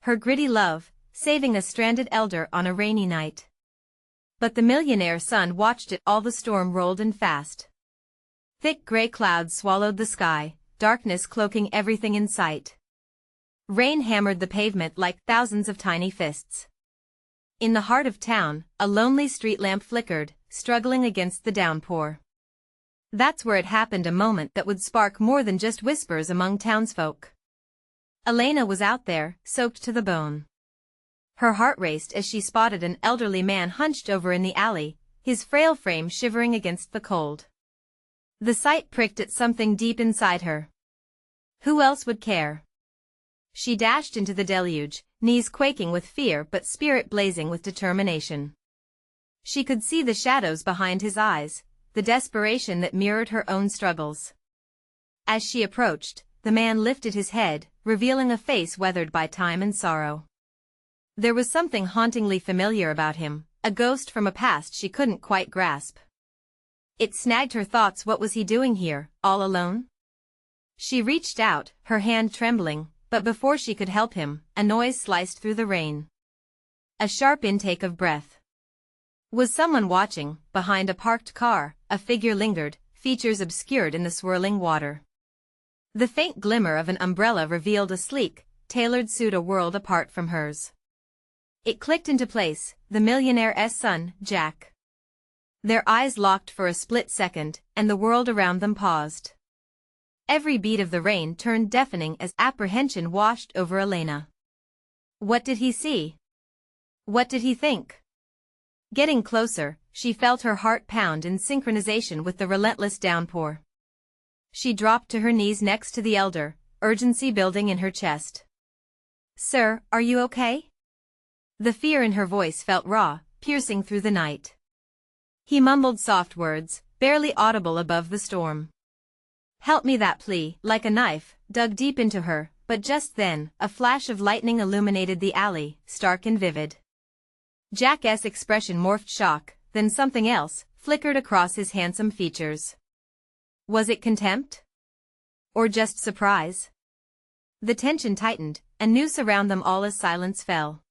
her gritty love, saving a stranded elder on a rainy night. But the millionaire's son watched it all. The storm rolled in fast. Thick gray clouds swallowed the sky, darkness cloaking everything in sight. Rain hammered the pavement like thousands of tiny fists. In the heart of town, a lonely street lamp flickered, struggling against the downpour. That's where it happened, a moment that would spark more than just whispers among townsfolk. Elena was out there, soaked to the bone. Her heart raced as she spotted an elderly man hunched over in the alley, his frail frame shivering against the cold. The sight pricked at something deep inside her. Who else would care? She dashed into the deluge, knees quaking with fear but spirit blazing with determination. She could see the shadows behind his eyes, the desperation that mirrored her own struggles. As she approached, the man lifted his head, revealing a face weathered by time and sorrow. There was something hauntingly familiar about him, a ghost from a past she couldn't quite grasp. It snagged her thoughts. What was he doing here, all alone? She reached out, her hand trembling, but before she could help him, a noise sliced through the rain. A sharp intake of breath. Was someone watching? Behind a parked car, a figure lingered, features obscured in the swirling water. The faint glimmer of an umbrella revealed a sleek, tailored suit a world apart from hers. It clicked into place, the millionaire's son, Jack. Their eyes locked for a split second, and the world around them paused. Every beat of the rain turned deafening as apprehension washed over Elena. What did he see? What did he think? Getting closer, she felt her heart pound in synchronization with the relentless downpour. She dropped to her knees next to the elder, urgency building in her chest. "Sir, are you okay?" The fear in her voice felt raw, piercing through the night. He mumbled soft words, barely audible above the storm. "Help me." That plea, like a knife, dug deep into her, but just then, a flash of lightning illuminated the alley, stark and vivid. Jack's expression morphed shock, then something else, flickered across his handsome features. Was it contempt? Or just surprise? The tension tightened, a noose around them all as silence fell.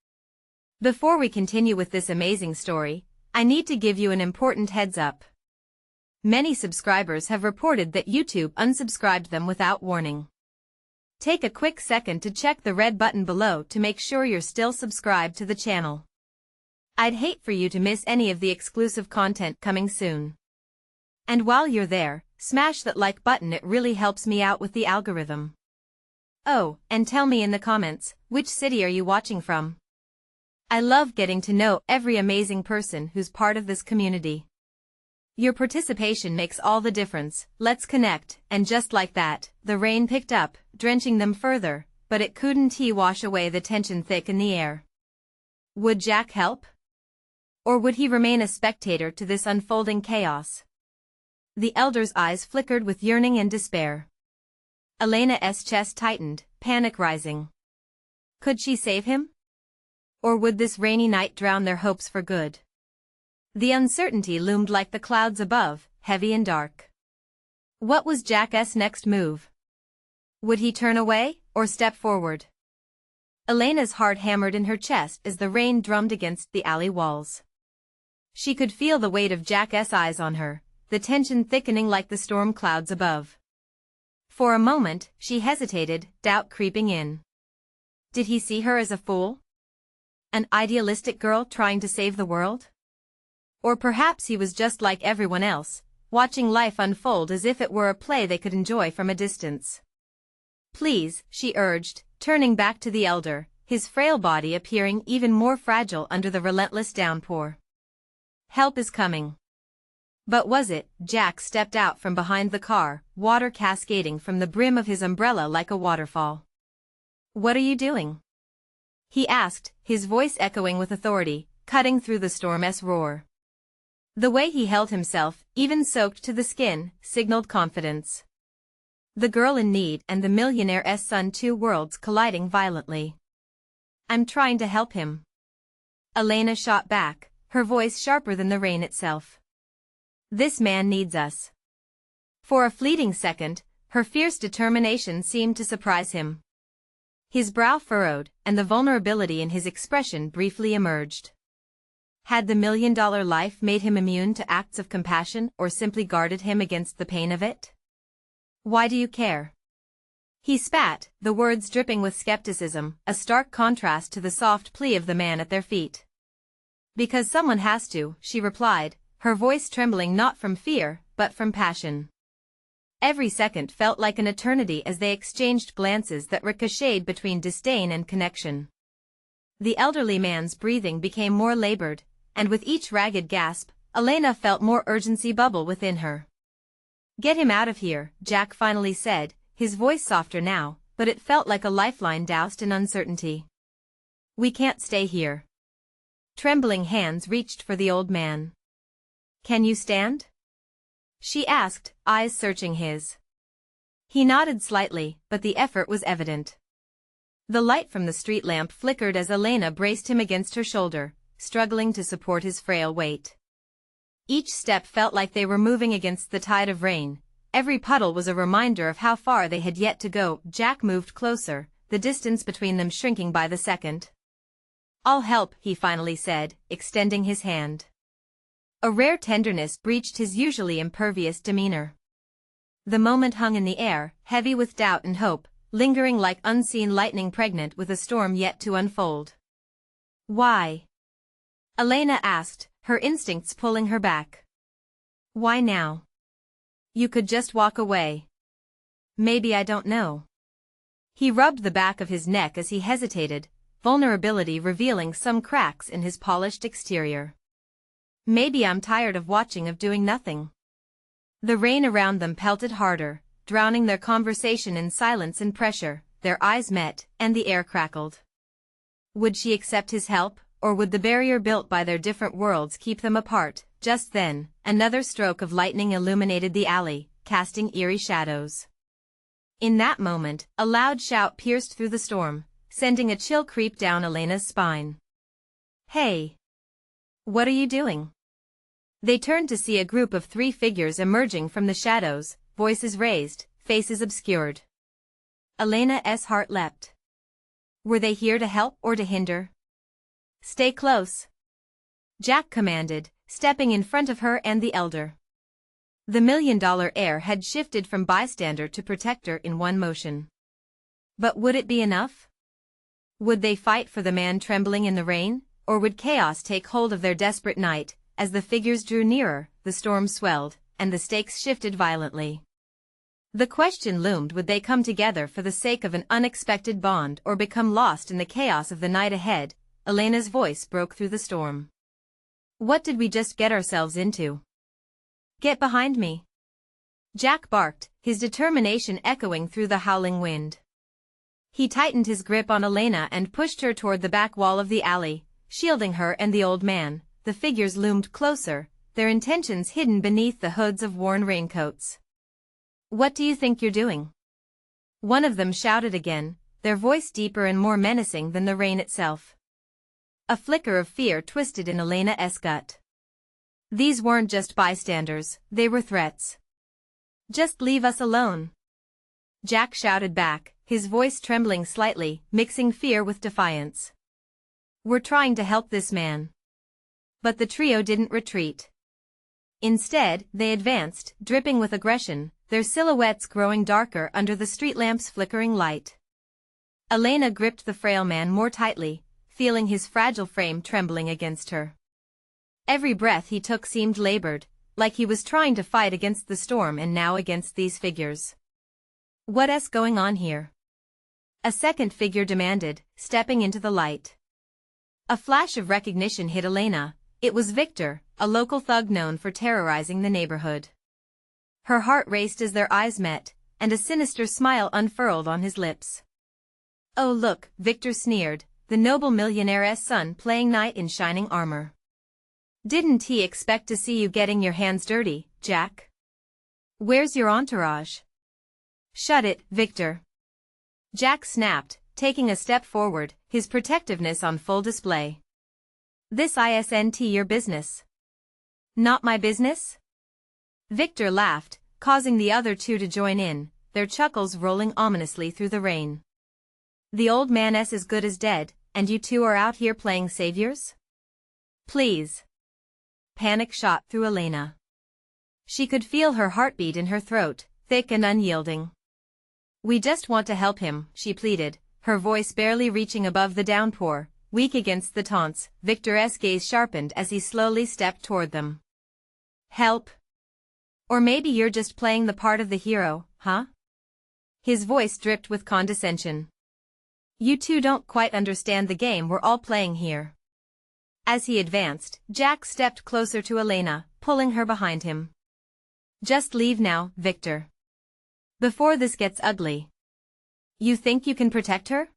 Before we continue with this amazing story, I need to give you an important heads up. Many subscribers have reported that YouTube unsubscribed them without warning. Take a quick second to check the red button below to make sure you're still subscribed to the channel. I'd hate for you to miss any of the exclusive content coming soon. And while you're there, smash that like button, it really helps me out with the algorithm. Oh, and tell me in the comments, which city are you watching from? I love getting to know every amazing person who's part of this community. Your participation makes all the difference. Let's connect. And just like that, the rain picked up, drenching them further, but it couldn't wash away the tension thick in the air. Would Jack help? Or would he remain a spectator to this unfolding chaos? The elder's eyes flickered with yearning and despair. Elena's chest tightened, panic rising. Could she save him? Or would this rainy night drown their hopes for good? The uncertainty loomed like the clouds above, heavy and dark. What was Jack's next move? Would he turn away, or step forward? Elena's heart hammered in her chest as the rain drummed against the alley walls. She could feel the weight of Jack's eyes on her, the tension thickening like the storm clouds above. For a moment, she hesitated, doubt creeping in. Did he see her as a fool? An idealistic girl trying to save the world? Or perhaps he was just like everyone else, watching life unfold as if it were a play they could enjoy from a distance. "Please," she urged, turning back to the elder, his frail body appearing even more fragile under the relentless downpour. "Help is coming." But was it? Jack stepped out from behind the car, water cascading from the brim of his umbrella like a waterfall. "What are you doing?" he asked, his voice echoing with authority, cutting through the storm's roar. The way he held himself, even soaked to the skin, signaled confidence. The girl in need and the millionaire's son, two worlds colliding violently. "I'm trying to help him." Elena shot back, her voice sharper than the rain itself. "This man needs us." For a fleeting second, her fierce determination seemed to surprise him. His brow furrowed, and the vulnerability in his expression briefly emerged. Had the million-dollar life made him immune to acts of compassion or simply guarded him against the pain of it? Why do you care? He spat, the words dripping with skepticism, a stark contrast to the soft plea of the man at their feet. Because someone has to, she replied, her voice trembling not from fear, but from passion. Every second felt like an eternity as they exchanged glances that ricocheted between disdain and connection. The elderly man's breathing became more labored, and with each ragged gasp, Elena felt more urgency bubble within her. Get him out of here, Jack finally said, his voice softer now, but it felt like a lifeline doused in uncertainty. We can't stay here. Trembling hands reached for the old man. Can you stand? She asked, eyes searching his. He nodded slightly, but the effort was evident. The light from the street lamp flickered as Elena braced him against her shoulder, struggling to support his frail weight. Each step felt like they were moving against the tide of rain. Every puddle was a reminder of how far they had yet to go. Jack moved closer, the distance between them shrinking by the second. I'll help, he finally said, extending his hand. A rare tenderness breached his usually impervious demeanor. The moment hung in the air, heavy with doubt and hope, lingering like unseen lightning pregnant with a storm yet to unfold. Why? Elena asked, her instincts pulling her back. Why now? You could just walk away. Maybe I don't know. He rubbed the back of his neck as he hesitated, vulnerability revealing some cracks in his polished exterior. Maybe I'm tired of watching, of doing nothing. The rain around them pelted harder, drowning their conversation in silence and pressure. Their eyes met, and the air crackled. Would she accept his help, or would the barrier built by their different worlds keep them apart? Just then, another stroke of lightning illuminated the alley, casting eerie shadows. In that moment, a loud shout pierced through the storm, sending a chill creep down Elena's spine. Hey! What are you doing? They turned to see a group of 3 figures emerging from the shadows, voices raised, faces obscured. Elena's heart leapt. Were they here to help or to hinder? Stay close, Jack commanded, stepping in front of her and the elder. The million-dollar heir had shifted from bystander to protector in one motion. But would it be enough? Would they fight for the man trembling in the rain, or would chaos take hold of their desperate night? As the figures drew nearer, the storm swelled, and the stakes shifted violently. The question loomed: would they come together for the sake of an unexpected bond or become lost in the chaos of the night ahead? Elena's voice broke through the storm. What did we just get ourselves into? Get behind me! Jack barked, his determination echoing through the howling wind. He tightened his grip on Elena and pushed her toward the back wall of the alley, shielding her and the old man. The figures loomed closer, their intentions hidden beneath the hoods of worn raincoats. What do you think you're doing? One of them shouted again, their voice deeper and more menacing than the rain itself. A flicker of fear twisted in Elena's gut. These weren't just bystanders, they were threats. Just leave us alone, Jack shouted back, his voice trembling slightly, mixing fear with defiance. We're trying to help this man. But the trio didn't retreat. Instead, they advanced, dripping with aggression, their silhouettes growing darker under the street lamp's flickering light. Elena gripped the frail man more tightly, feeling his fragile frame trembling against her. Every breath he took seemed labored, like he was trying to fight against the storm and now against these figures. What's going on here? A second figure demanded, stepping into the light. A flash of recognition hit Elena. It was Victor, a local thug known for terrorizing the neighborhood. Her heart raced as their eyes met, and a sinister smile unfurled on his lips. Oh look, Victor sneered, the noble millionaire's son playing knight in shining armor. Didn't he expect to see you getting your hands dirty, Jack? Where's your entourage? Shut it, Victor. Jack snapped, taking a step forward, his protectiveness on full display. This isn't your business. Not my business? Victor laughed, causing the other two to join in, their chuckles rolling ominously through the rain. The old man-'s as good as dead, and you two are out here playing saviors? Please. Panic shot through Elena. She could feel her heartbeat in her throat, thick and unyielding. We just want to help him, she pleaded, her voice barely reaching above the downpour, weak against the taunts. Victor's gaze sharpened as he slowly stepped toward them. Help? Or maybe you're just playing the part of the hero, huh? His voice dripped with condescension. You two don't quite understand the game we're all playing here. As he advanced, Jack stepped closer to Elena, pulling her behind him. Just leave now, Victor. Before this gets ugly. You think you can protect her?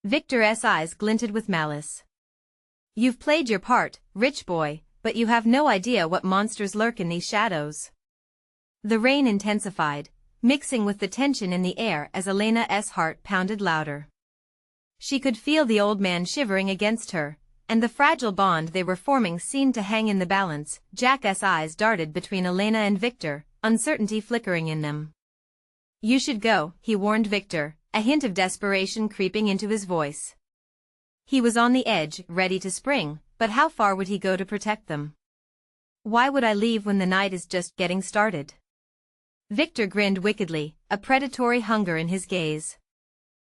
Victor's eyes glinted with malice. You've played your part, rich boy, but you have no idea what monsters lurk in these shadows. The rain intensified, mixing with the tension in the air as Elena's heart pounded louder. She could feel the old man shivering against her, and the fragile bond they were forming seemed to hang in the balance. Jack's eyes darted between Elena and Victor, uncertainty flickering in them. You should go, he warned Victor, a hint of desperation creeping into his voice. He was on the edge, ready to spring, but how far would he go to protect them? Why would I leave when the night is just getting started? Victor grinned wickedly, a predatory hunger in his gaze.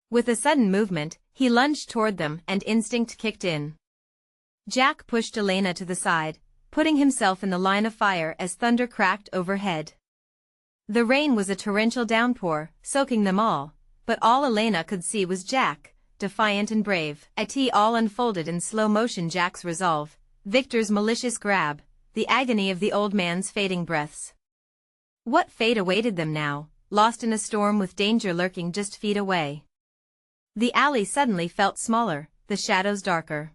With a sudden movement, he lunged toward them and instinct kicked in. Jack pushed Elena to the side, putting himself in the line of fire as thunder cracked overhead. The rain was a torrential downpour, soaking them all, but all Elena could see was Jack, defiant and brave. It all unfolded in slow motion: Jack's resolve, Victor's malicious grab, the agony of the old man's fading breaths. What fate awaited them now, lost in a storm with danger lurking just feet away? The alley suddenly felt smaller, the shadows darker.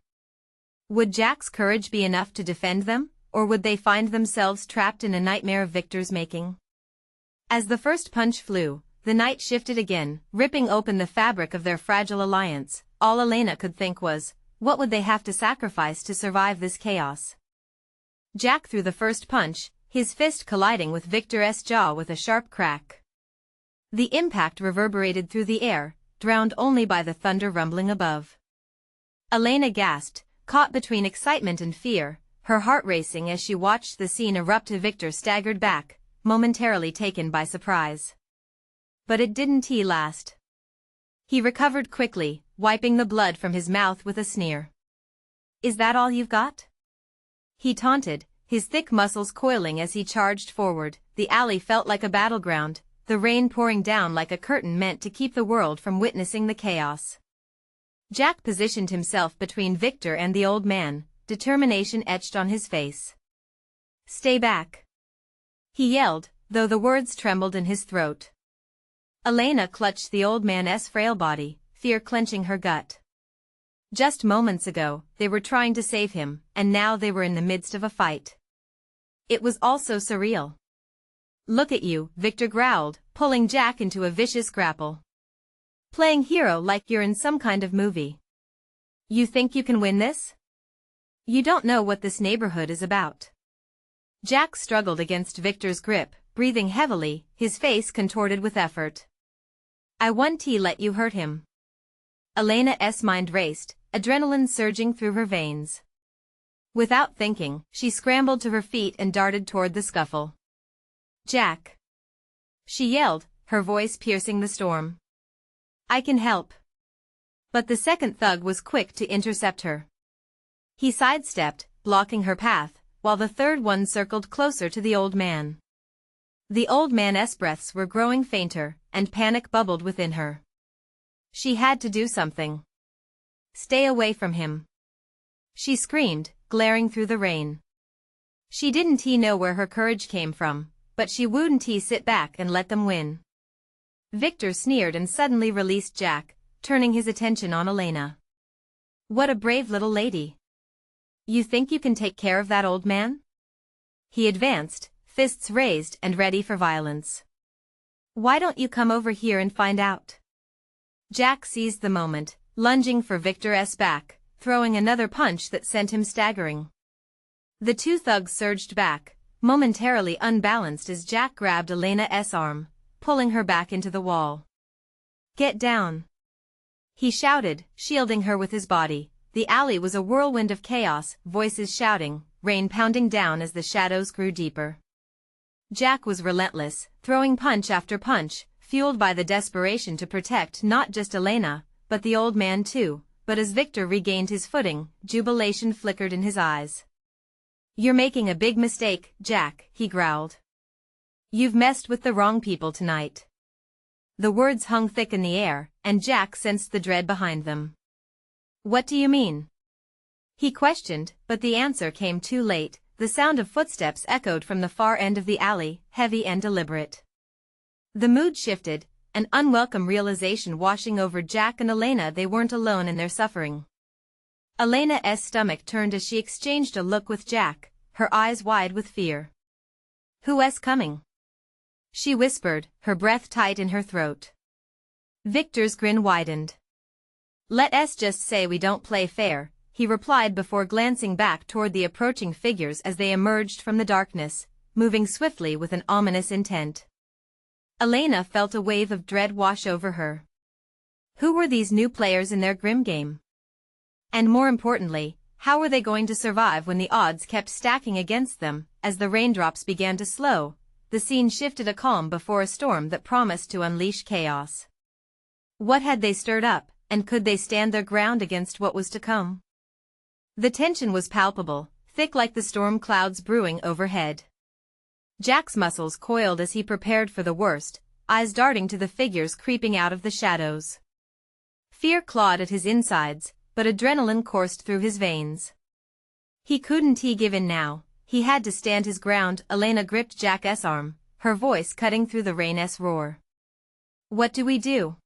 Would Jack's courage be enough to defend them, or would they find themselves trapped in a nightmare of Victor's making? As the first punch flew, the night shifted again, ripping open the fabric of their fragile alliance. All Elena could think was, what would they have to sacrifice to survive this chaos? Jack threw the first punch, his fist colliding with Victor's jaw with a sharp crack. The impact reverberated through the air, drowned only by the thunder rumbling above. Elena gasped, caught between excitement and fear, her heart racing as she watched the scene erupt. Victor staggered back, momentarily taken by surprise. But it didn't last. He recovered quickly, wiping the blood from his mouth with a sneer. Is that all you've got? He taunted, his thick muscles coiling as he charged forward. The alley felt like a battleground, the rain pouring down like a curtain meant to keep the world from witnessing the chaos. Jack positioned himself between Victor and the old man, determination etched on his face. Stay back, he yelled, though the words trembled in his throat. Elena clutched the old man's frail body, fear clenching her gut. Just moments ago, they were trying to save him, and now they were in the midst of a fight. It was all so surreal. Look at you, Victor growled, pulling Jack into a vicious grapple. Playing hero like you're in some kind of movie. You think you can win this? You don't know what this neighborhood is about. Jack struggled against Victor's grip, breathing heavily, his face contorted with effort. I won't let you hurt him. Elena's mind raced, adrenaline surging through her veins. Without thinking, she scrambled to her feet and darted toward the scuffle. Jack! She yelled, her voice piercing the storm. I can help. But the second thug was quick to intercept her. He sidestepped, blocking her path, while the third one circled closer to the old man. The old man's breaths were growing fainter, and panic bubbled within her. She had to do something. Stay away from him, she screamed, glaring through the rain. She didn't know where her courage came from, but she wouldn't sit back and let them win. Victor sneered and suddenly released Jack, turning his attention on Elena. What a brave little lady. You think you can take care of that old man? He advanced, fists raised and ready for violence. Why don't you come over here and find out? Jack seized the moment, lunging for Victor's back, throwing another punch that sent him staggering. The two thugs surged back, momentarily unbalanced as Jack grabbed Elena's arm, pulling her back into the wall. Get down. He shouted, shielding her with his body. The alley was a whirlwind of chaos, voices shouting, rain pounding down as the shadows grew deeper. Jack was relentless, throwing punch after punch, fueled by the desperation to protect not just Elena, but the old man too. But as Victor regained his footing, jubilation flickered in his eyes. "You're making a big mistake, Jack," he growled. "You've messed with the wrong people tonight." The words hung thick in the air, and Jack sensed the dread behind them. "What do you mean?" he questioned, but the answer came too late. The sound of footsteps echoed from the far end of the alley, heavy and deliberate. The mood shifted, an unwelcome realization washing over Jack and Elena. They weren't alone in their suffering. Elena's stomach turned as she exchanged a look with Jack, her eyes wide with fear. "Who's coming?" she whispered, her breath tight in her throat. Victor's grin widened. "Let's just say we don't play fair," he replied before glancing back toward the approaching figures as they emerged from the darkness, moving swiftly with an ominous intent. Elena felt a wave of dread wash over her. Who were these new players in their grim game? And more importantly, how were they going to survive when the odds kept stacking against them? As the raindrops began to slow, the scene shifted, a calm before a storm that promised to unleash chaos. What had they stirred up, and could they stand their ground against what was to come? The tension was palpable, thick like the storm clouds brewing overhead. Jack's muscles coiled as he prepared for the worst, eyes darting to the figures creeping out of the shadows. Fear clawed at his insides, but adrenaline coursed through his veins. He couldn't give in now, he had to stand his ground. Elena gripped Jack's arm, her voice cutting through the rain's roar. "What do we do?"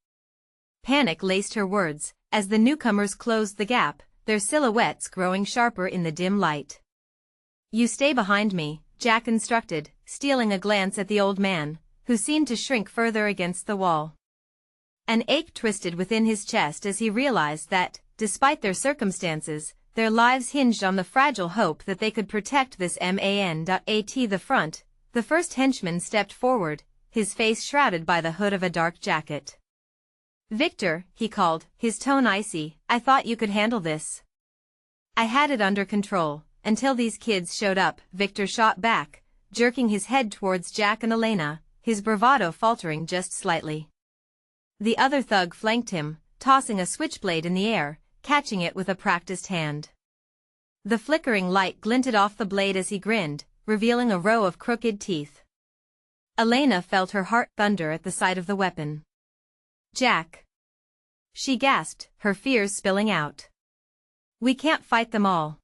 Panic laced her words, as the newcomers closed the gap, their silhouettes growing sharper in the dim light. "You stay behind me," Jack instructed, stealing a glance at the old man, who seemed to shrink further against the wall. An ache twisted within his chest as he realized that, despite their circumstances, their lives hinged on the fragile hope that they could protect this man. At the first henchman stepped forward, his face shrouded by the hood of a dark jacket. "Victor," he called, his tone icy, "I thought you could handle this." "I had it under control, until these kids showed up," Victor shot back, jerking his head towards Jack and Elena, his bravado faltering just slightly. The other thug flanked him, tossing a switchblade in the air, catching it with a practiced hand. The flickering light glinted off the blade as he grinned, revealing a row of crooked teeth. Elena felt her heart thunder at the sight of the weapon. "Jack!" she gasped, her fears spilling out. "We can't fight them all."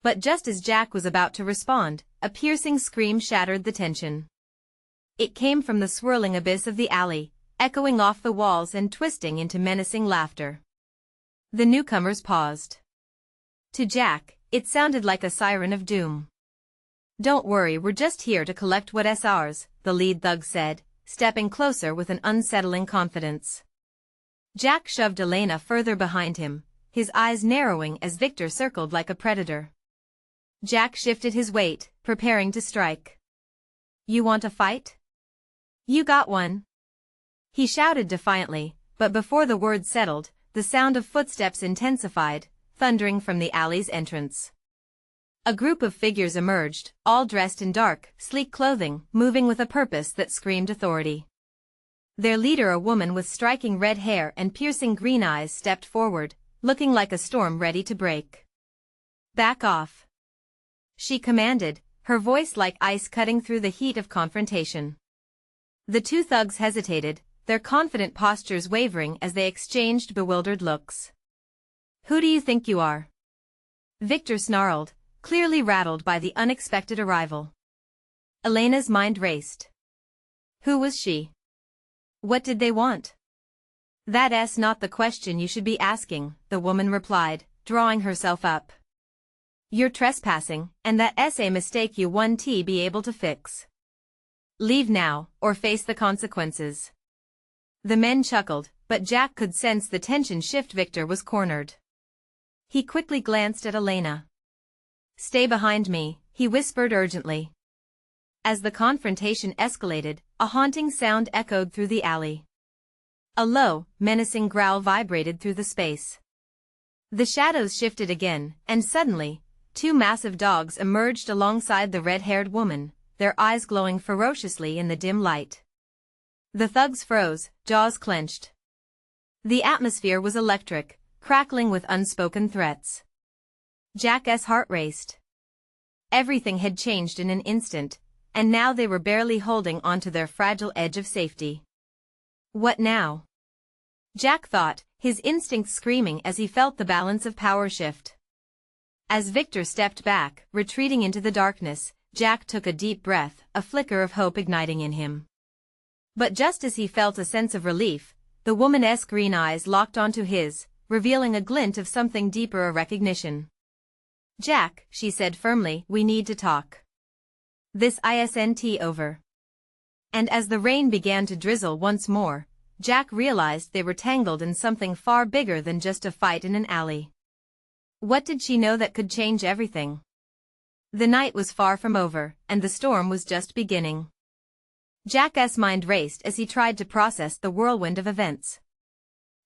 But just as Jack was about to respond, a piercing scream shattered the tension. It came from the swirling abyss of the alley, echoing off the walls and twisting into menacing laughter. The newcomers paused. To Jack, it sounded like a siren of doom. "Don't worry, we're just here to collect what's ours," the lead thug said, stepping closer with an unsettling confidence. Jack shoved Elena further behind him, his eyes narrowing as Victor circled like a predator. Jack shifted his weight, preparing to strike. "You want a fight? You got one," he shouted defiantly, but before the words settled, the sound of footsteps intensified, thundering from the alley's entrance. A group of figures emerged, all dressed in dark, sleek clothing, moving with a purpose that screamed authority. Their leader, a woman with striking red hair and piercing green eyes, stepped forward, looking like a storm ready to break. "Back off," she commanded, her voice like ice cutting through the heat of confrontation. The two thugs hesitated, their confident postures wavering as they exchanged bewildered looks. "Who do you think you are?" Victor snarled, clearly rattled by the unexpected arrival. Elena's mind raced. Who was she? What did they want? "That's not the question you should be asking," the woman replied, drawing herself up. "You're trespassing, and that's a mistake you won't be able to fix. Leave now, or face the consequences." The men chuckled, but Jack could sense the tension shift. Victor was cornered. He quickly glanced at Elena. "Stay behind me," he whispered urgently. As the confrontation escalated, a haunting sound echoed through the alley. A low, menacing growl vibrated through the space. The shadows shifted again, and suddenly, two massive dogs emerged alongside the red-haired woman, their eyes glowing ferociously in the dim light. The thugs froze, jaws clenched. The atmosphere was electric, crackling with unspoken threats. Jack's heart raced. Everything had changed in an instant, and now they were barely holding onto their fragile edge of safety. What now? Jack thought, his instincts screaming as he felt the balance of power shift. As Victor stepped back, retreating into the darkness, Jack took a deep breath, a flicker of hope igniting in him. But just as he felt a sense of relief, the woman's green eyes locked onto his, revealing a glint of something deeper, a recognition. "Jack," she said firmly, "we need to talk. This isn't over." And as the rain began to drizzle once more, Jack realized they were tangled in something far bigger than just a fight in an alley. What did she know that could change everything? The night was far from over, and the storm was just beginning. Jack's mind raced as he tried to process the whirlwind of events.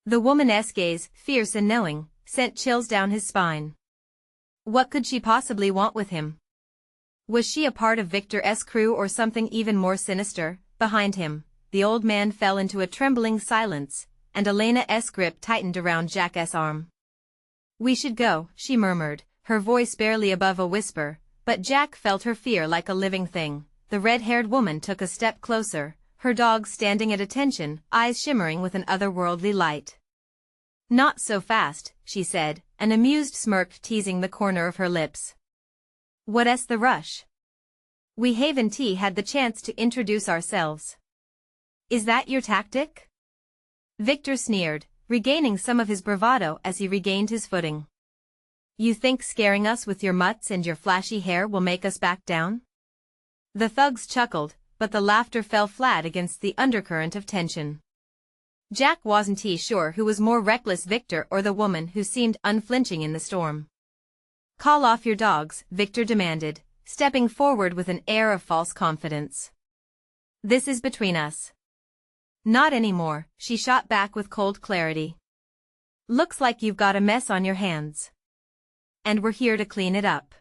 The woman's gaze, fierce and knowing, sent chills down his spine. What could she possibly want with him? Was she a part of Victor's crew or something even more sinister? Behind him, the old man fell into a trembling silence, and Elena's grip tightened around Jack's arm. "We should go," she murmured, her voice barely above a whisper, but Jack felt her fear like a living thing. The red-haired woman took a step closer, her dog standing at attention, eyes shimmering with an otherworldly light. "Not so fast," she said, an amused smirk teasing the corner of her lips. "What's the rush? We haven't had the chance to introduce ourselves." "Is that your tactic?" Victor sneered, regaining some of his bravado as he regained his footing. "You think scaring us with your mutts and your flashy hair will make us back down?" The thugs chuckled, but the laughter fell flat against the undercurrent of tension. Jack wasn't sure who was more reckless, Victor or the woman who seemed unflinching in the storm. "Call off your dogs," Victor demanded, stepping forward with an air of false confidence. "This is between us." "Not anymore," she shot back with cold clarity. "Looks like you've got a mess on your hands. And we're here to clean it up."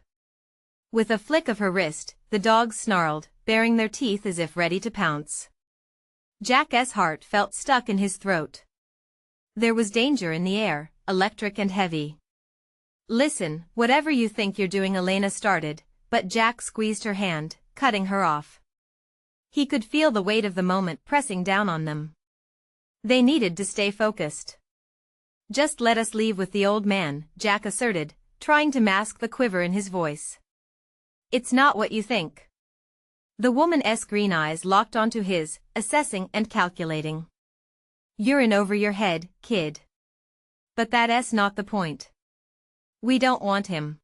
With a flick of her wrist, the dogs snarled, baring their teeth as if ready to pounce. Jack's heart felt stuck in his throat. There was danger in the air, electric and heavy. "Listen, whatever you think you're doing," Elena started, but Jack squeezed her hand, cutting her off. He could feel the weight of the moment pressing down on them. They needed to stay focused. "Just let us leave with the old man," Jack asserted, trying to mask the quiver in his voice. "It's not what you think." The woman's green eyes locked onto his, assessing and calculating. "You're in over your head, kid. But that's not the point. We don't want him."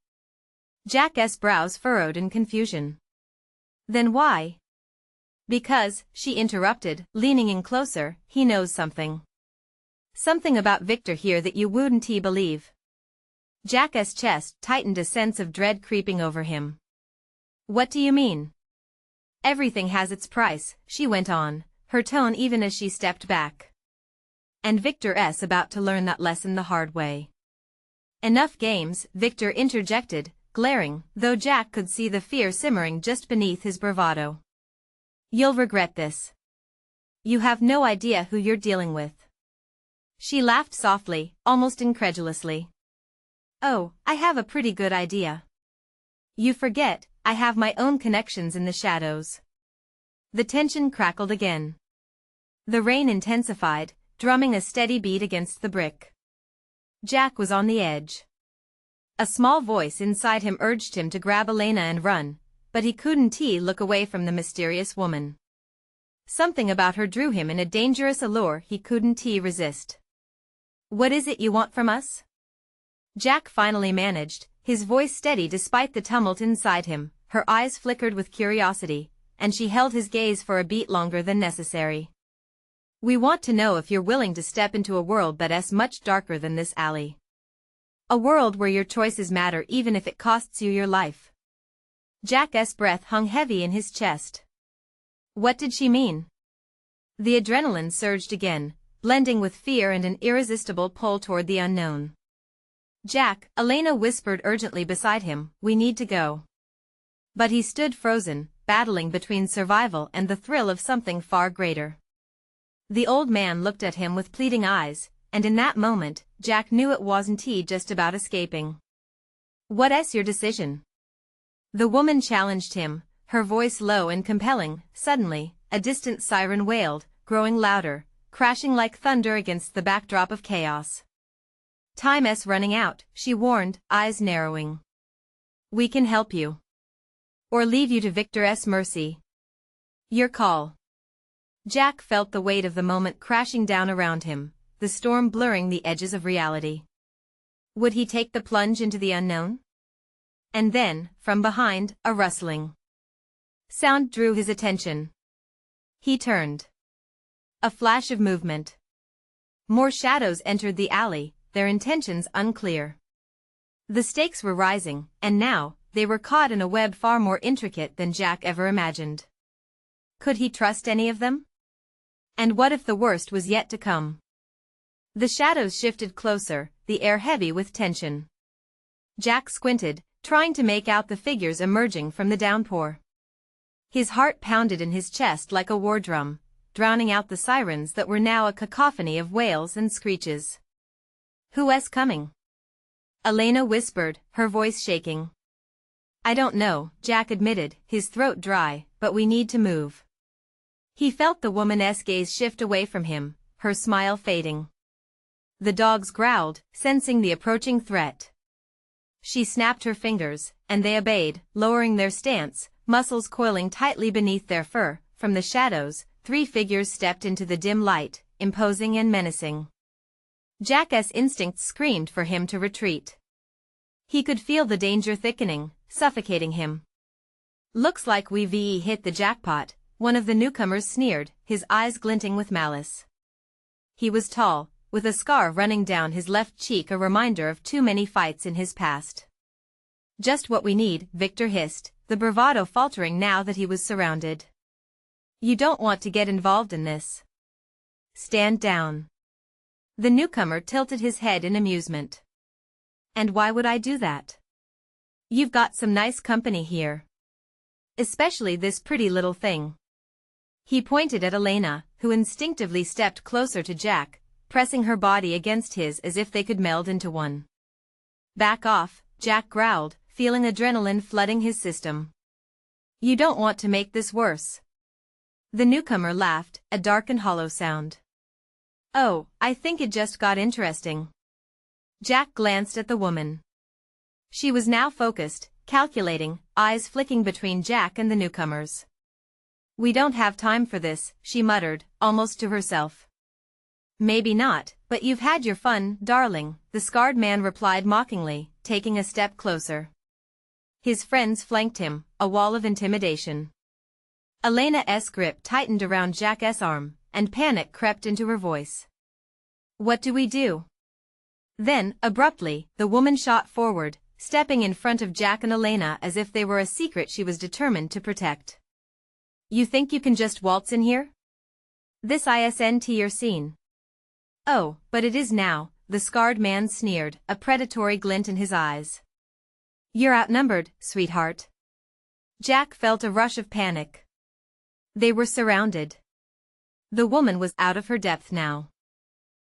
Jack's brows furrowed in confusion. "Then why?" "Because," she interrupted, leaning in closer, "he knows something. Something about Victor here that you wouldn't believe." Jack's chest tightened, a sense of dread creeping over him. "What do you mean?" "Everything has its price," she went on, her tone even as she stepped back. "And Victor's about to learn that lesson the hard way." "Enough games," Victor interjected, glaring, though Jack could see the fear simmering just beneath his bravado. "You'll regret this. You have no idea who you're dealing with." She laughed softly, almost incredulously. "Oh, I have a pretty good idea. You forget, I have my own connections in the shadows." The tension crackled again. The rain intensified, drumming a steady beat against the brick. Jack was on the edge. A small voice inside him urged him to grab Elena and run, but he couldn't look away from the mysterious woman. Something about her drew him in, a dangerous allure he couldn't resist. "What is it you want from us?" Jack finally managed, his voice steady despite the tumult inside him. Her eyes flickered with curiosity, and she held his gaze for a beat longer than necessary. "We want to know if you're willing to step into a world that's much darker than this alley. A world where your choices matter even if it costs you your life." Jack's breath hung heavy in his chest. What did she mean? The adrenaline surged again, blending with fear and an irresistible pull toward the unknown. "Jack," Elena whispered urgently beside him, "we need to go." But he stood frozen, battling between survival and the thrill of something far greater. The old man looked at him with pleading eyes, and in that moment, Jack knew it wasn't he just about escaping. "What's your decision?" The woman challenged him, her voice low and compelling. Suddenly, a distant siren wailed, growing louder, crashing like thunder against the backdrop of chaos. "Time's running out," she warned, eyes narrowing. "We can help you. Or leave you to Victor's mercy. Your call." Jack felt the weight of the moment crashing down around him, the storm blurring the edges of reality. Would he take the plunge into the unknown? And then, from behind, a rustling sound drew his attention. He turned. A flash of movement. More shadows entered the alley, their intentions unclear. The stakes were rising, and now, they were caught in a web far more intricate than Jack ever imagined. Could he trust any of them? And what if the worst was yet to come? The shadows shifted closer, the air heavy with tension. Jack squinted, trying to make out the figures emerging from the downpour. His heart pounded in his chest like a war drum, drowning out the sirens that were now a cacophony of wails and screeches. "Who's coming?" Elena whispered, her voice shaking. "I don't know," Jack admitted, his throat dry, "but we need to move." He felt the woman's gaze shift away from him, her smile fading. The dogs growled, sensing the approaching threat. She snapped her fingers, and they obeyed, lowering their stance, muscles coiling tightly beneath their fur. From the shadows, 3 figures stepped into the dim light, imposing and menacing. Jack's instincts screamed for him to retreat. He could feel the danger thickening, suffocating him. "Looks like we've hit the jackpot," one of the newcomers sneered, his eyes glinting with malice. He was tall, with a scar running down his left cheek, a reminder of too many fights in his past. "Just what we need," Victor hissed, the bravado faltering now that he was surrounded. "You don't want to get involved in this. Stand down." The newcomer tilted his head in amusement. "And why would I do that? You've got some nice company here. Especially this pretty little thing." He pointed at Elena, who instinctively stepped closer to Jack, pressing her body against his as if they could meld into one. "Back off," Jack growled, feeling adrenaline flooding his system. "You don't want to make this worse." The newcomer laughed, a dark and hollow sound. "Oh, I think it just got interesting." Jack glanced at the woman. She was now focused, calculating, eyes flicking between Jack and the newcomers. "We don't have time for this," she muttered, almost to herself. "Maybe not, but you've had your fun, darling," the scarred man replied mockingly, taking a step closer. His friends flanked him, a wall of intimidation. Elena's grip tightened around Jack's arm, and panic crept into her voice. "What do we do?" Then, abruptly, the woman shot forward, stepping in front of Jack and Elena as if they were a secret she was determined to protect. "You think you can just waltz in here? This isn't your scene." "Oh, but it is now," the scarred man sneered, a predatory glint in his eyes. "You're outnumbered, sweetheart." Jack felt a rush of panic. They were surrounded. The woman was out of her depth now.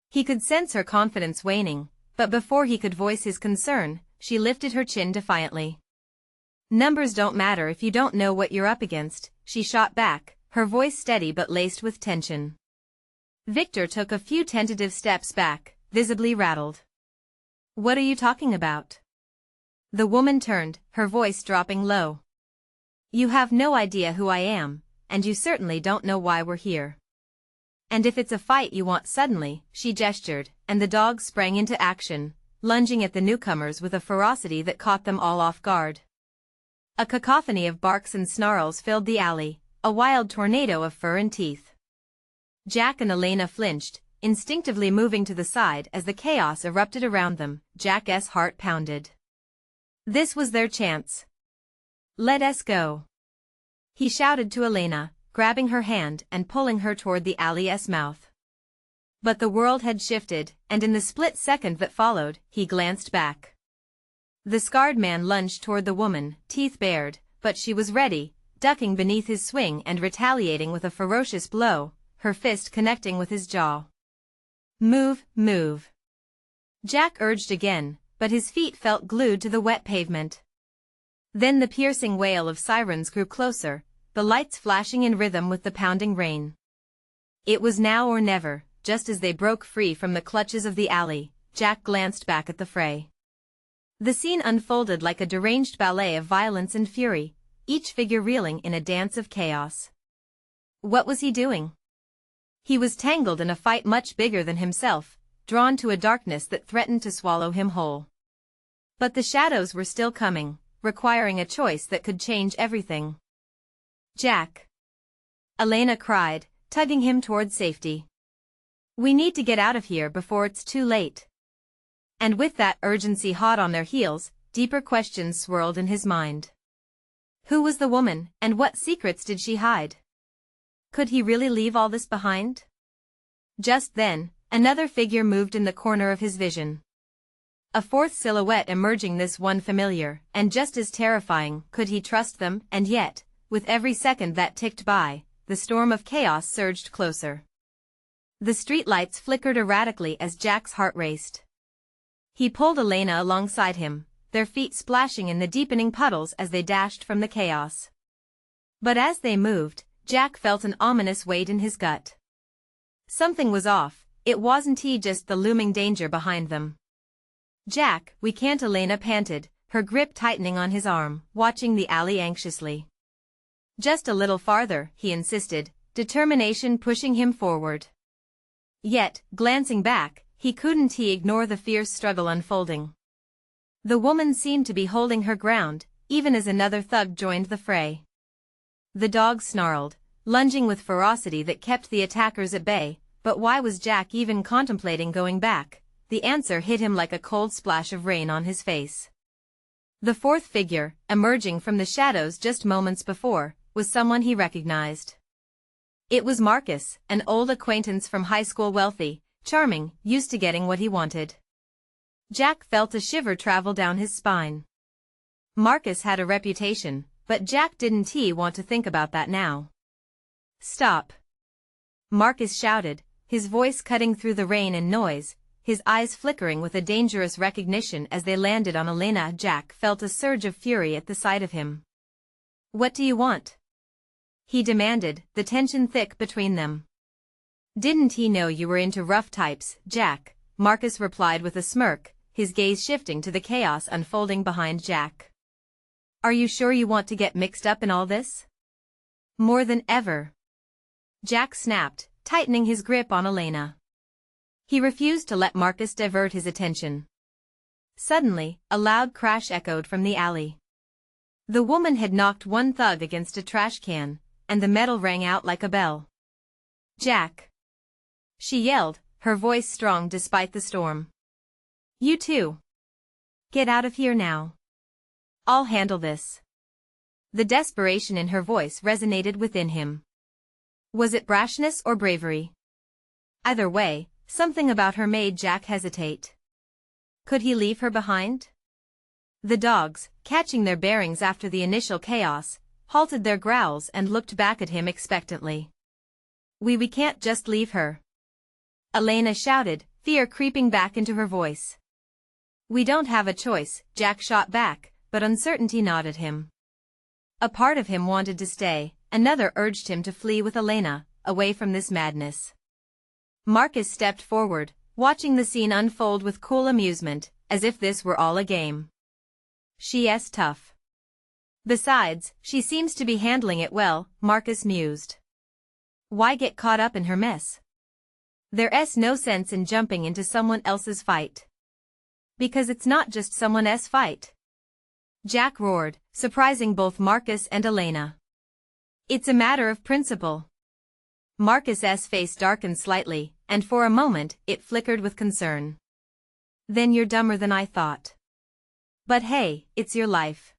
He could sense her confidence waning, but before he could voice his concern, she lifted her chin defiantly. "Numbers don't matter if you don't know what you're up against," she shot back, her voice steady but laced with tension. Victor took a few tentative steps back, visibly rattled. "What are you talking about?" The woman turned, her voice dropping low. "You have no idea who I am, and you certainly don't know why we're here. And if it's a fight you want suddenly," she gestured, and the dogs sprang into action, lunging at the newcomers with a ferocity that caught them all off guard. A cacophony of barks and snarls filled the alley, a wild tornado of fur and teeth. Jack and Elena flinched, instinctively moving to the side as the chaos erupted around them. Jack's heart pounded. This was their chance. "Let us go," he shouted to Elena, grabbing her hand and pulling her toward the alley's mouth. But the world had shifted, and in the split second that followed, he glanced back. The scarred man lunged toward the woman, teeth bared, but she was ready, ducking beneath his swing and retaliating with a ferocious blow, her fist connecting with his jaw. Move, move. Jack urged again, but his feet felt glued to the wet pavement. Then the piercing wail of sirens grew closer, the lights flashing in rhythm with the pounding rain. It was now or never. Just as they broke free from the clutches of the alley, Jack glanced back at the fray. The scene unfolded like a deranged ballet of violence and fury, each figure reeling in a dance of chaos. What was he doing? He was tangled in a fight much bigger than himself, drawn to a darkness that threatened to swallow him whole. But the shadows were still coming, requiring a choice that could change everything. Jack! Elena cried, tugging him toward safety. We need to get out of here before it's too late. And with that urgency hot on their heels, deeper questions swirled in his mind. Who was the woman, and what secrets did she hide? Could he really leave all this behind? Just then, another figure moved in the corner of his vision. A fourth silhouette emerging, this one familiar, and just as terrifying. Could he trust them? And yet, with every second that ticked by, the storm of chaos surged closer. The streetlights flickered erratically as Jack's heart raced. He pulled Elena alongside him, their feet splashing in the deepening puddles as they dashed from the chaos. But as they moved, Jack felt an ominous weight in his gut. Something was off. It wasn't he just the looming danger behind them. Jack, we can't, Elena panted, her grip tightening on his arm, watching the alley anxiously. Just a little farther, he insisted, determination pushing him forward. Yet, glancing back, he couldn't ignore the fierce struggle unfolding. The woman seemed to be holding her ground, even as another thug joined the fray. The dog snarled, lunging with ferocity that kept the attackers at bay, but why was Jack even contemplating going back? The answer hit him like a cold splash of rain on his face. The fourth figure, emerging from the shadows just moments before, was someone he recognized. It was Marcus, an old acquaintance from high school, wealthy, charming, used to getting what he wanted. Jack felt a shiver travel down his spine. Marcus had a reputation, but Jack didn't want to think about that now. Stop! Marcus shouted, his voice cutting through the rain and noise, his eyes flickering with a dangerous recognition as they landed on Elena. Jack felt a surge of fury at the sight of him. What do you want? He demanded, the tension thick between them. Didn't he know you were into rough types, Jack? Marcus replied with a smirk, his gaze shifting to the chaos unfolding behind Jack. Are you sure you want to get mixed up in all this? More than ever. Jack snapped, tightening his grip on Elena. He refused to let Marcus divert his attention. Suddenly, a loud crash echoed from the alley. The woman had knocked one thug against a trash can, and the metal rang out like a bell. Jack! She yelled, her voice strong despite the storm. You too. Get out of here now. I'll handle this. The desperation in her voice resonated within him. Was it brashness or bravery? Either way, something about her made Jack hesitate. Could he leave her behind? The dogs, catching their bearings after the initial chaos, halted their growls and looked back at him expectantly. We can't just leave her. Elena shouted, fear creeping back into her voice. We don't have a choice, Jack shot back, but uncertainty gnawed him. A part of him wanted to stay, another urged him to flee with Elena, away from this madness. Marcus stepped forward, watching the scene unfold with cool amusement, as if this were all a game. She's tough. Besides, she seems to be handling it well, Marcus mused. Why get caught up in her mess? There's no sense in jumping into someone else's fight. Because it's not just someone else's fight. Jack roared, surprising both Marcus and Elena. It's a matter of principle. Marcus's face darkened slightly, and for a moment, it flickered with concern. Then you're dumber than I thought. But hey, it's your life.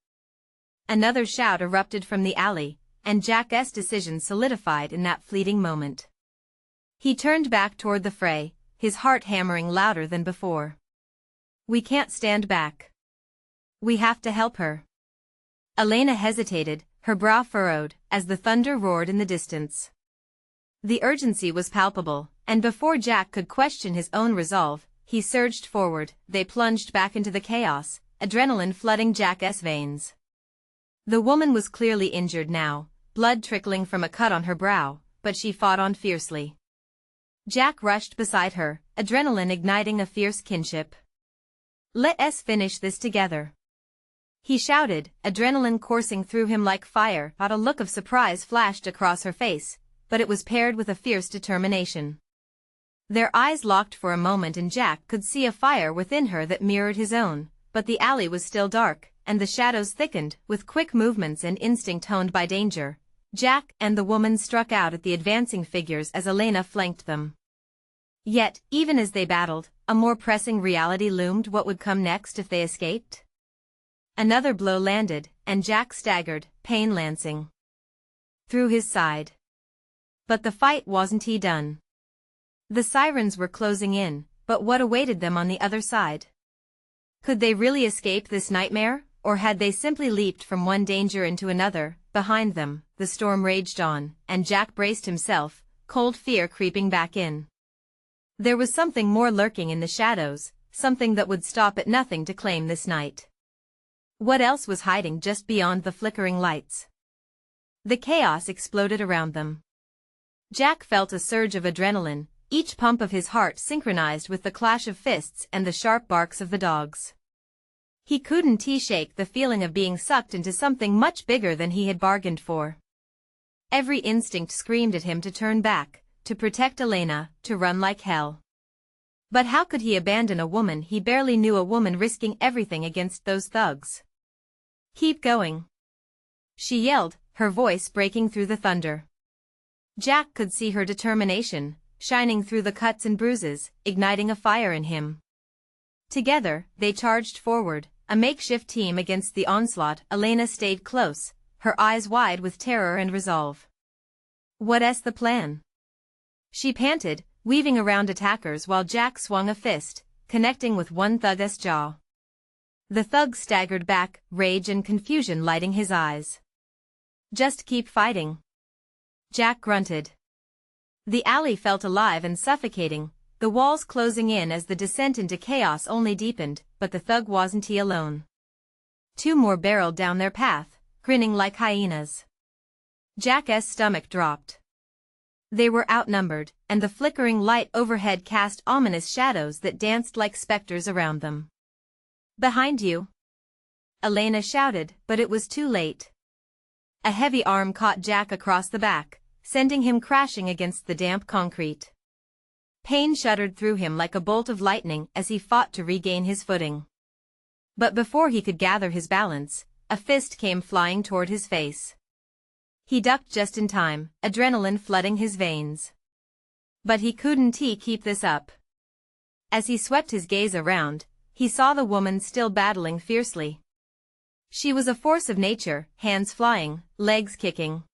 Another shout erupted from the alley, and Jack's decision solidified in that fleeting moment. He turned back toward the fray, his heart hammering louder than before. We can't stand back. We have to help her. Elena hesitated, her brow furrowed, as the thunder roared in the distance. The urgency was palpable, and before Jack could question his own resolve, he surged forward. They plunged back into the chaos, adrenaline flooding Jack's veins. The woman was clearly injured now, blood trickling from a cut on her brow, but she fought on fiercely. Jack rushed beside her, adrenaline igniting a fierce kinship. Let us finish this together. He shouted, adrenaline coursing through him like fire. A look of surprise flashed across her face, but it was paired with a fierce determination. Their eyes locked for a moment and Jack could see a fire within her that mirrored his own, but the alley was still dark, and the shadows thickened. With quick movements and instinct honed by danger, Jack and the woman struck out at the advancing figures as Elena flanked them. Yet, even as they battled, a more pressing reality loomed. What would come next if they escaped? Another blow landed, and Jack staggered, pain lancing through his side. But the fight wasn't done. The sirens were closing in, but what awaited them on the other side? Could they really escape this nightmare, or had they simply leaped from one danger into another? Behind them, the storm raged on, and Jack braced himself, cold fear creeping back in. There was something more lurking in the shadows, something that would stop at nothing to claim this night. What else was hiding just beyond the flickering lights? The chaos exploded around them. Jack felt a surge of adrenaline, each pump of his heart synchronized with the clash of fists and the sharp barks of the dogs. He couldn't shake the feeling of being sucked into something much bigger than he had bargained for. Every instinct screamed at him to turn back, to protect Elena, to run like hell. But how could he abandon a woman he barely knew, a woman risking everything against those thugs? Keep going, she yelled, her voice breaking through the thunder. Jack could see her determination, shining through the cuts and bruises, igniting a fire in him. Together, they charged forward, a makeshift team against the onslaught. Elena stayed close, her eyes wide with terror and resolve. What's the plan? She panted, weaving around attackers while Jack swung a fist, connecting with one thug's jaw. The thug staggered back, rage and confusion lighting his eyes. Just keep fighting, Jack grunted. The alley felt alive and suffocating, the walls closing in as the descent into chaos only deepened, but the thug wasn't alone. Two more barreled down their path, grinning like hyenas. Jack's stomach dropped. They were outnumbered, and the flickering light overhead cast ominous shadows that danced like specters around them. Behind you, Elena shouted, but it was too late. A heavy arm caught Jack across the back, sending him crashing against the damp concrete. Pain shuddered through him like a bolt of lightning as he fought to regain his footing. But before he could gather his balance, a fist came flying toward his face. He ducked just in time, adrenaline flooding his veins. But he couldn't keep this up. As he swept his gaze around, he saw the woman still battling fiercely. She was a force of nature, hands flying, legs kicking.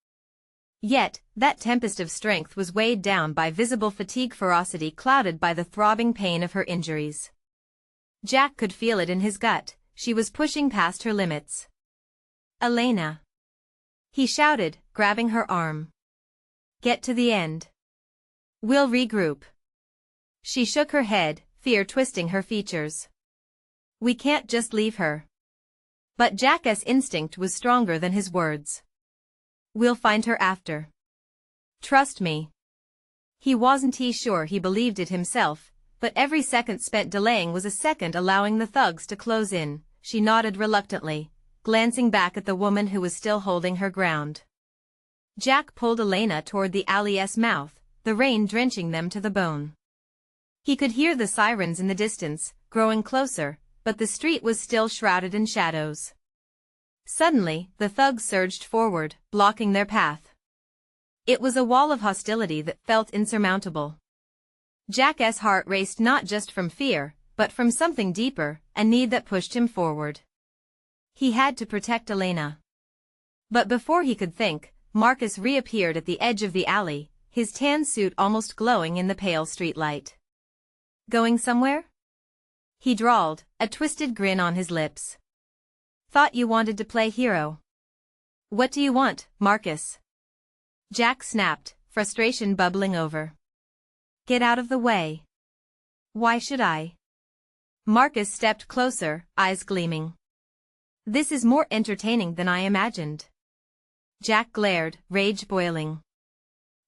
Yet, that tempest of strength was weighed down by visible fatigue, ferocity clouded by the throbbing pain of her injuries. Jack could feel it in his gut, she was pushing past her limits. Elena, he shouted, grabbing her arm. Get to the end. We'll regroup. She shook her head, fear twisting her features. We can't just leave her. But Jack's instinct was stronger than his words. We'll find her after. Trust me. He wasn't sure he believed it himself, but every second spent delaying was a second allowing the thugs to close in. She nodded reluctantly, glancing back at the woman who was still holding her ground. Jack pulled Elena toward the alley's mouth, the rain drenching them to the bone. He could hear the sirens in the distance, growing closer, but the street was still shrouded in shadows. Suddenly, the thugs surged forward, blocking their path. It was a wall of hostility that felt insurmountable. Jack's heart raced not just from fear, but from something deeper, a need that pushed him forward. He had to protect Elena. But before he could think, Marcus reappeared at the edge of the alley, his tan suit almost glowing in the pale streetlight. "Going somewhere?" he drawled, a twisted grin on his lips. "Thought you wanted to play hero." "What do you want, Marcus?" Jack snapped, frustration bubbling over. "Get out of the way." "Why should I?" Marcus stepped closer, eyes gleaming. "This is more entertaining than I imagined." Jack glared, rage boiling.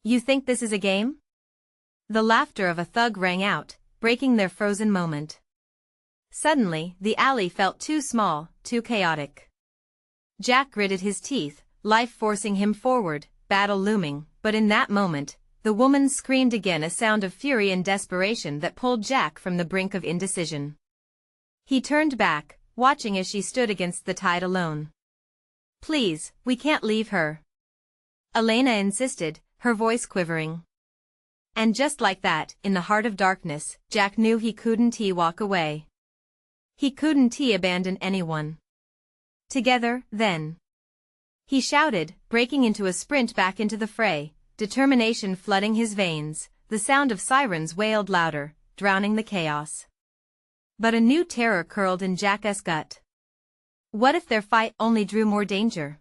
"You think this is a game?" The laughter of a thug rang out, breaking their frozen moment. Suddenly, the alley felt too small, too chaotic. Jack gritted his teeth, life forcing him forward, battle looming, but in that moment, the woman screamed again, a sound of fury and desperation that pulled Jack from the brink of indecision. He turned back, watching as she stood against the tide alone. "Please, we can't leave her," Elena insisted, her voice quivering. And just like that, in the heart of darkness, Jack knew he couldn't walk away. He couldn't abandon anyone. "Together, then," he shouted, breaking into a sprint back into the fray, determination flooding his veins. The sound of sirens wailed louder, drowning the chaos. But a new terror curled in Jack's gut. What if their fight only drew more danger?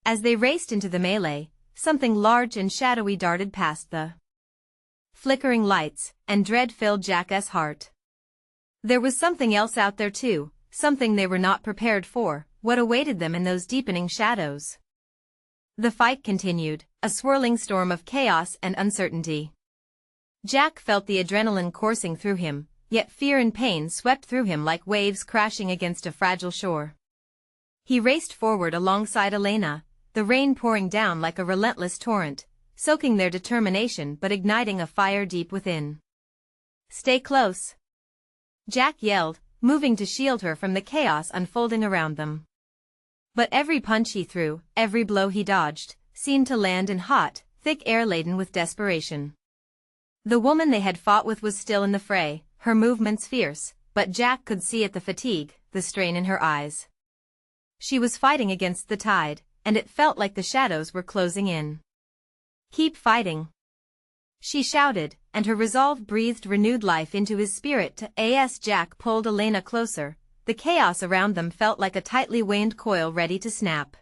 As they raced into the melee, something large and shadowy darted past the flickering lights, and dread filled Jack's heart. There was something else out there too, something they were not prepared for, what awaited them in those deepening shadows. The fight continued, a swirling storm of chaos and uncertainty. Jack felt the adrenaline coursing through him, yet fear and pain swept through him like waves crashing against a fragile shore. He raced forward alongside Elena, the rain pouring down like a relentless torrent, soaking their determination but igniting a fire deep within. "Stay close," Jack yelled, moving to shield her from the chaos unfolding around them. But every punch he threw, every blow he dodged, seemed to land in hot, thick air laden with desperation. The woman they had fought with was still in the fray, her movements fierce, but Jack could see at the fatigue, the strain in her eyes. She was fighting against the tide, and it felt like the shadows were closing in. "Keep fighting," she shouted, and her resolve breathed renewed life into his spirit. As Jack pulled Elena closer, the chaos around them felt like a tightly wound coil ready to snap.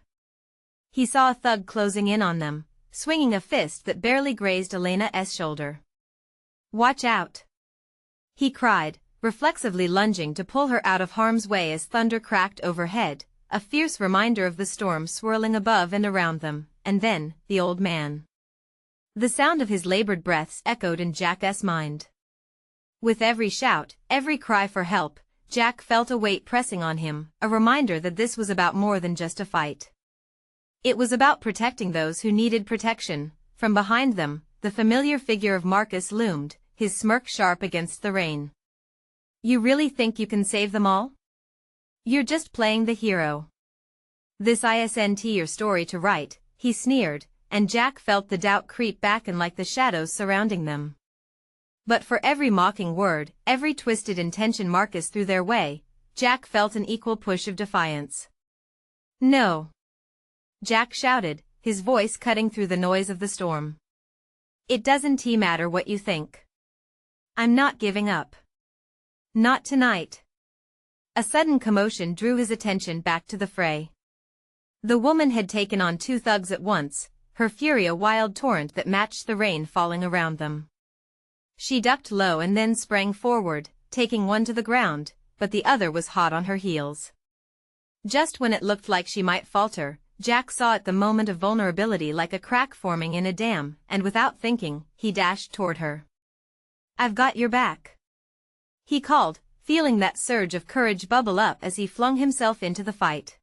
He saw a thug closing in on them, swinging a fist that barely grazed Elena's shoulder. "Watch out," he cried, reflexively lunging to pull her out of harm's way as thunder cracked overhead, a fierce reminder of the storm swirling above and around them. And then, the old man. The sound of his labored breaths echoed in Jack's mind. With every shout, every cry for help, Jack felt a weight pressing on him, a reminder that this was about more than just a fight. It was about protecting those who needed protection. From behind them, the familiar figure of Marcus loomed, his smirk sharp against the rain. "You really think you can save them all? You're just playing the hero. This isn't your story to write," he sneered, and Jack felt the doubt creep back in like the shadows surrounding them. But for every mocking word, every twisted intention Marcus threw their way, Jack felt an equal push of defiance. "No," Jack shouted, his voice cutting through the noise of the storm. "It doesn't matter what you think. I'm not giving up. Not tonight." A sudden commotion drew his attention back to the fray. The woman had taken on two thugs at once, her fury a wild torrent that matched the rain falling around them. She ducked low and then sprang forward, taking one to the ground, but the other was hot on her heels. Just when it looked like she might falter, Jack saw at the moment of vulnerability like a crack forming in a dam, and without thinking, he dashed toward her. "I've got your back," he called, feeling that surge of courage bubble up as he flung himself into the fight.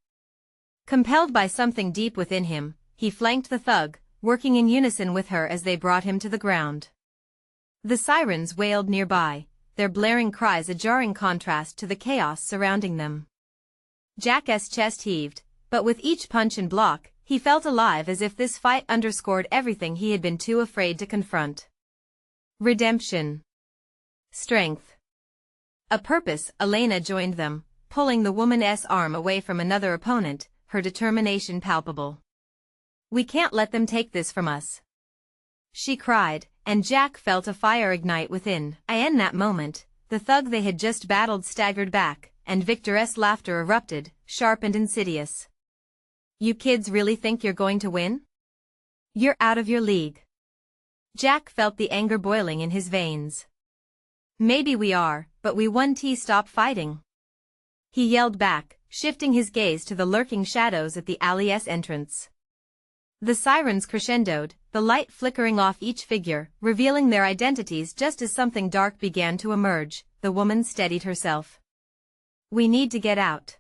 Compelled by something deep within him, he flanked the thug, working in unison with her as they brought him to the ground. The sirens wailed nearby, their blaring cries a jarring contrast to the chaos surrounding them. Jack's chest heaved, but with each punch and block, he felt alive as if this fight underscored everything he had been too afraid to confront. Redemption. Strength. A purpose. Elena joined them, pulling the woman's arm away from another opponent, her determination palpable. "We can't let them take this from us," she cried, and Jack felt a fire ignite within. In that moment, the thug they had just battled staggered back, and Victor's laughter erupted, sharp and insidious. You kids really think you're going to win? You're out of your league. Jack felt the anger boiling in his veins. Maybe we are, but we won't stop fighting. He yelled back, shifting his gaze to the lurking shadows at the alley's entrance. The sirens crescendoed, the light flickering off each figure, revealing their identities just as something dark began to emerge. The woman steadied herself. We need to get out.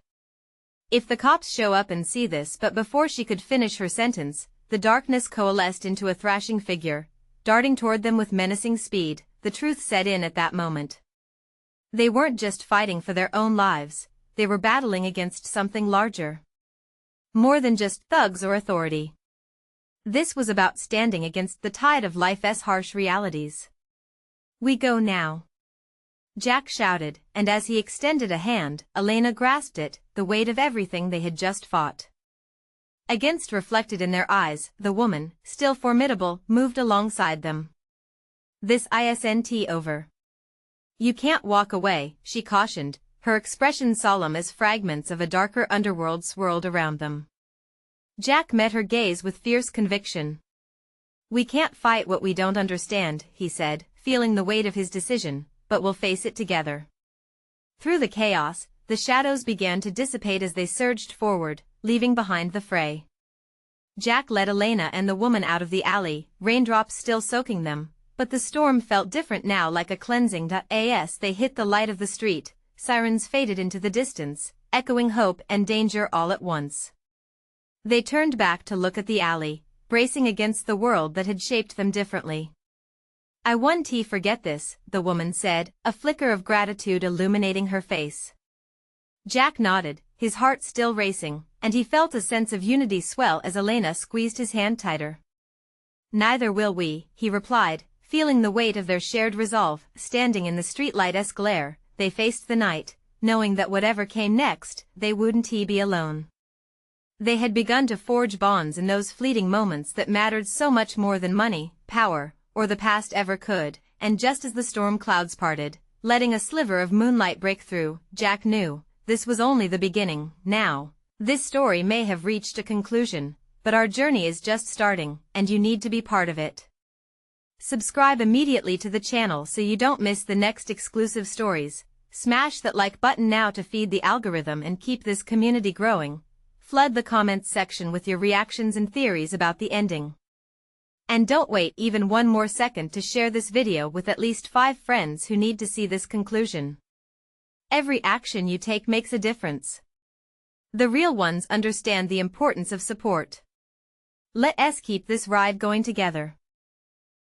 If the cops show up and see this, but before she could finish her sentence, the darkness coalesced into a thrashing figure, darting toward them with menacing speed. The truth set in at that moment. They weren't just fighting for their own lives, they were battling against something larger. More than just thugs or authority. This was about standing against the tide of life's harsh realities. We go now. Jack shouted, and as he extended a hand, Elena grasped it, the weight of everything they had just fought. Against reflected in their eyes, the woman, still formidable, moved alongside them. This isn't over. You can't walk away, she cautioned, her expression solemn as fragments of a darker underworld swirled around them. Jack met her gaze with fierce conviction. We can't fight what we don't understand, he said, feeling the weight of his decision, but we'll face it together. Through the chaos, the shadows began to dissipate as they surged forward, leaving behind the fray. Jack led Elena and the woman out of the alley, raindrops still soaking them, but the storm felt different now, like a cleansing. As they hit the light of the street, sirens faded into the distance, echoing hope and danger all at once. They turned back to look at the alley, bracing against the world that had shaped them differently. I won't forget this, the woman said, a flicker of gratitude illuminating her face. Jack nodded, his heart still racing, and he felt a sense of unity swell as Elena squeezed his hand tighter. Neither will we, he replied, feeling the weight of their shared resolve. Standing in the streetlight's glare, they faced the night, knowing that whatever came next, they wouldn't be alone. They had begun to forge bonds in those fleeting moments that mattered so much more than money, power, or the past ever could, and just as the storm clouds parted, letting a sliver of moonlight break through, Jack knew, this was only the beginning. Now, this story may have reached a conclusion, but our journey is just starting, and you need to be part of it. Subscribe immediately to the channel so you don't miss the next exclusive stories. Smash that like button now to feed the algorithm and keep this community growing. Flood the comments section with your reactions and theories about the ending. And don't wait even one more second to share this video with at least 5 friends who need to see this conclusion. Every action you take makes a difference. The real ones understand the importance of support. Let us keep this ride going together.